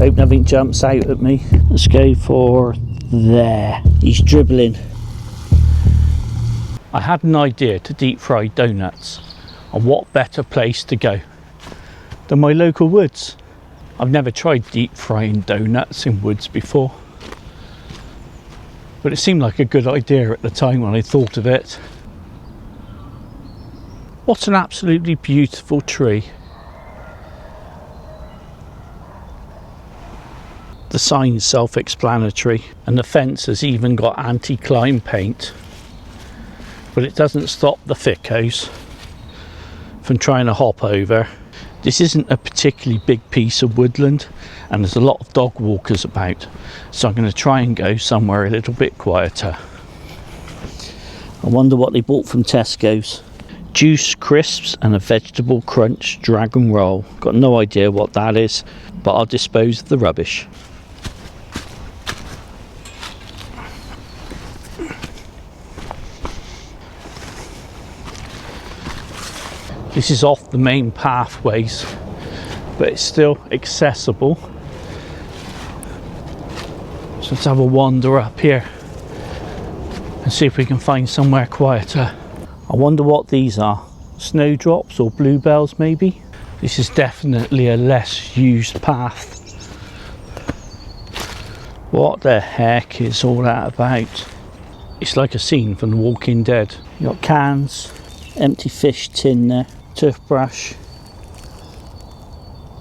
Hope nothing jumps out at me. Let's go for there. He's dribbling. I had an idea to deep fry doughnuts, and what better place to go than my local woods. I've never tried deep frying doughnuts in woods before, but it seemed like a good idea at the time when I thought of it. What an absolutely beautiful tree. The sign's self-explanatory, and the fence has even got anti-climb paint, but it doesn't stop the thickos from trying to hop over. This isn't a particularly big piece of woodland, and there's a lot of dog walkers about, so I'm going to try and go somewhere a little bit quieter. I wonder what they bought from Tesco's. Juice crisps and a vegetable crunch dragon roll. Got no idea what that is, but I'll dispose of the rubbish. This is off the main pathways, but it's still accessible. So let's have a wander up here and see if we can find somewhere quieter. I wonder what these are. Snowdrops or bluebells maybe? This is definitely a less used path. What the heck is all that about? It's like a scene from The Walking Dead. You got cans, empty fish tin there, toothbrush.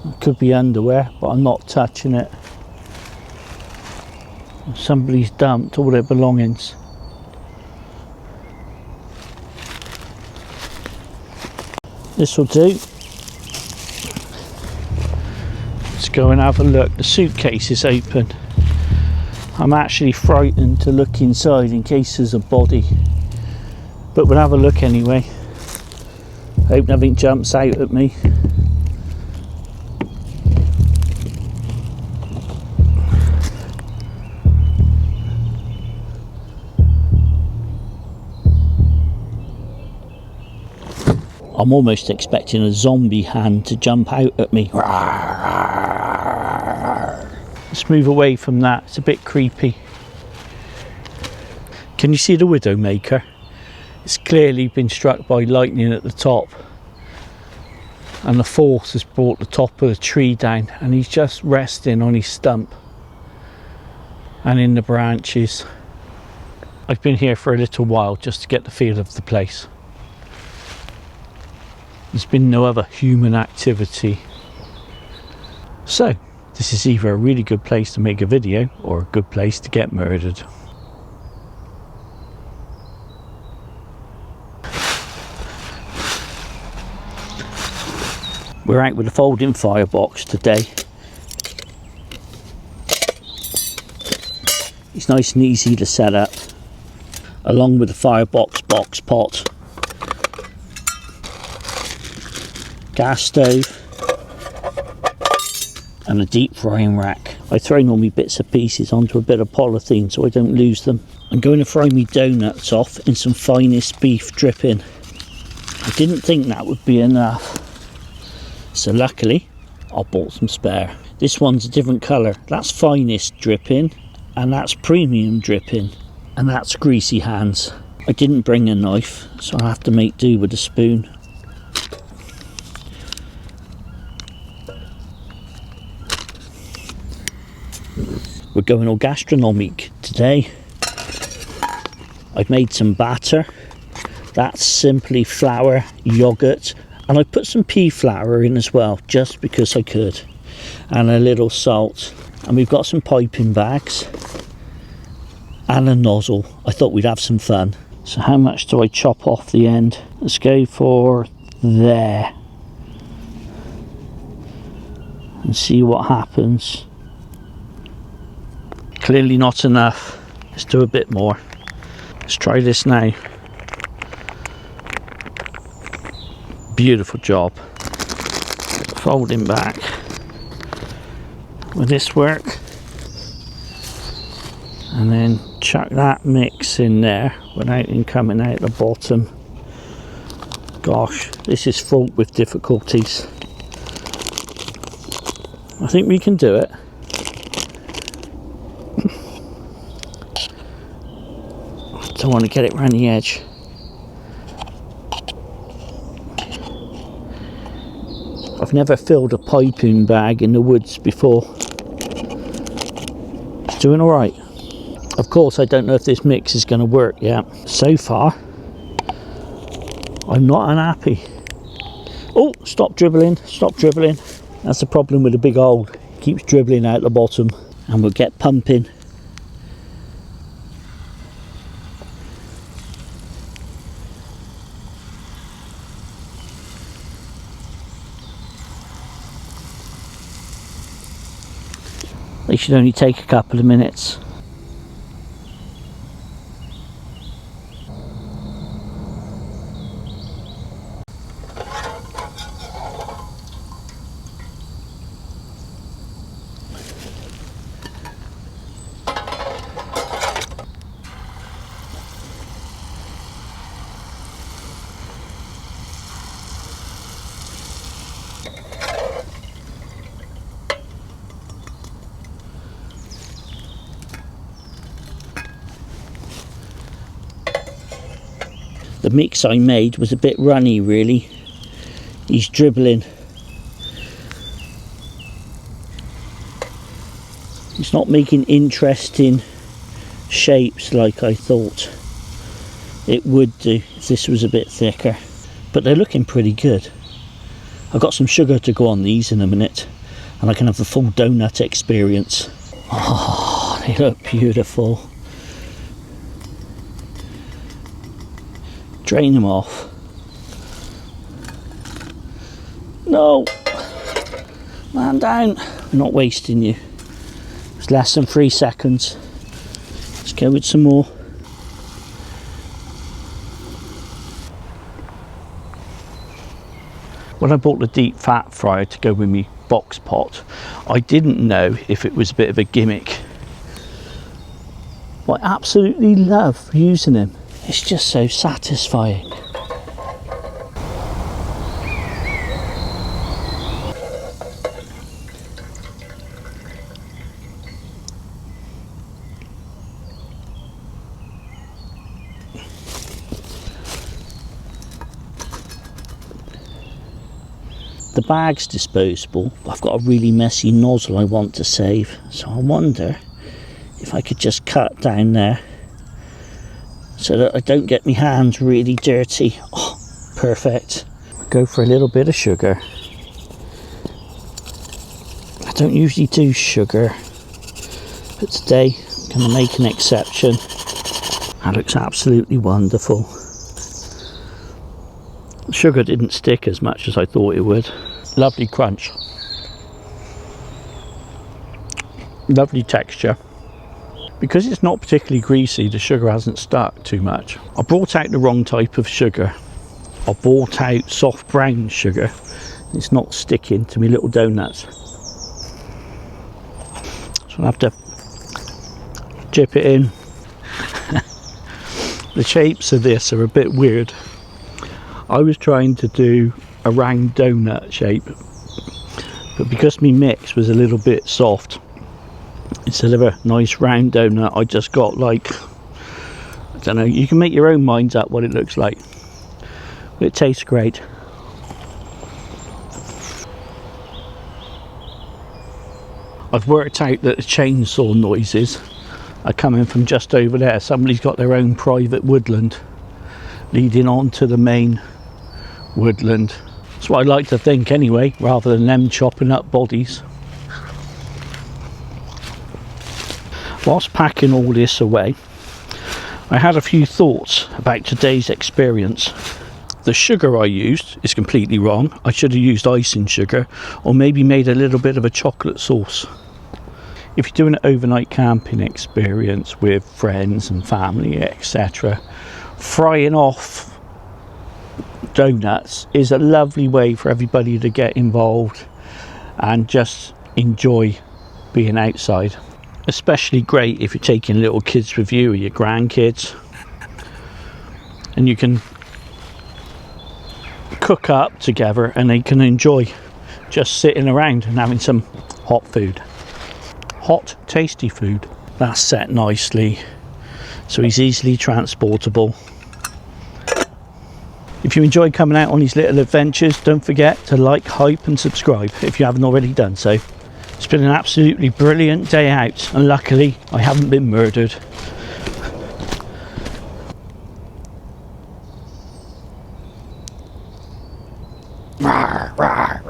It could be underwear, but I'm not touching it. Somebody's dumped all their belongings. This will do. Let's go and have a look. The suitcase is open. I'm actually frightened to look inside in case there's a body, but we'll have a look anyway. Hope nothing jumps out at me. I'm almost expecting a zombie hand to jump out at me. Let's move away from that, it's a bit creepy. Can you see the Widowmaker? It's clearly been struck by lightning at the top, and the force has brought the top of the tree down, and he's just resting on his stump and in the branches. I've been here for a little while just to get the feel of the place. There's been no other human activity. So, this is either a really good place to make a video or a good place to get murdered. We're out with the Folding Firebox today. It's nice and easy to set up, along with the Firebox box pot. Gas stove and a deep frying rack. I thrown all my bits and pieces onto a bit of polythene so I don't lose them. I'm going to fry my doughnuts off in some finest beef dripping. I didn't think that would be enough, so luckily I bought some spare. This one's a different colour. That's finest dripping, and that's premium dripping, and that's greasy hands. I didn't bring a knife, so I'll have to make do with a spoon. We're going all gastronomic today. I've made some batter. That's simply flour, yoghurt, and I put some pea flour in as well, just because I could, and a little salt. And we've got some piping bags and a nozzle. I thought we'd have some fun. So how much do I chop off the end? Let's go for there and see what happens. Clearly not enough. Let's do a bit more. Let's try this now. Beautiful job. Folding back. Will this work? And then chuck that mix in there without it coming out the bottom. Gosh, this is fraught with difficulties. I think we can do it. I want to get it around the edge. I've never filled a piping bag in the woods before. It's doing alright. Of course, I don't know if this mix is going to work yet. So far, I'm not unhappy. Oh, stop dribbling, stop dribbling. That's the problem with the big hole. It keeps dribbling out the bottom, and we'll get pumping. They should only take a couple of minutes. The mix I made was a bit runny, really. He's dribbling. It's not making interesting shapes like I thought it would do if this was a bit thicker. But they're looking pretty good. I've got some sugar to go on these in a minute, and I can have the full donut experience. Oh, they look beautiful. Drain them off. No! Man down. We're not wasting you. It's less than 3 seconds. Let's go with some more. When I bought the deep fat fryer to go with me box pot, I didn't know if it was a bit of a gimmick. But I absolutely love using them. It's just so satisfying. The bag's disposable. I've got a really messy nozzle I want to save, so I wonder if I could just cut down there so that I don't get my hands really dirty. Oh, perfect. Go for a little bit of sugar. I don't usually do sugar, but today I'm going to make an exception. That looks absolutely wonderful. The sugar didn't stick as much as I thought it would. Lovely crunch. Lovely texture. Because it's not particularly greasy, the sugar hasn't stuck too much. I brought out the wrong type of sugar. I brought out soft brown sugar. It's not sticking to my little donuts. So I'll have to dip it in. The shapes of this are a bit weird. I was trying to do a round donut shape, but because my mix was a little bit soft, instead of a nice round donut, I just got like, I don't know, you can make your own minds up what it looks like. It tastes great. I've worked out that the chainsaw noises are coming from just over there. Somebody's got their own private woodland leading on to the main woodland. That's what I like to think anyway, rather than them chopping up bodies. Whilst packing all this away, I had a few thoughts about today's experience. The sugar I used is completely wrong. I should have used icing sugar, or maybe made a little bit of a chocolate sauce. If you're doing an overnight camping experience with friends and family, etc., frying off donuts is a lovely way for everybody to get involved and just enjoy being outside. Especially great if you're taking little kids with you or your grandkids, and you can cook up together and they can enjoy just sitting around and having some hot food. Hot, tasty food. That's set nicely. so he's easily transportable. If you enjoy coming out on these little adventures, don't forget to like, hype and subscribe if you haven't already done so. It's been an absolutely brilliant day out, and luckily I haven't been murdered. Rawr, rawr.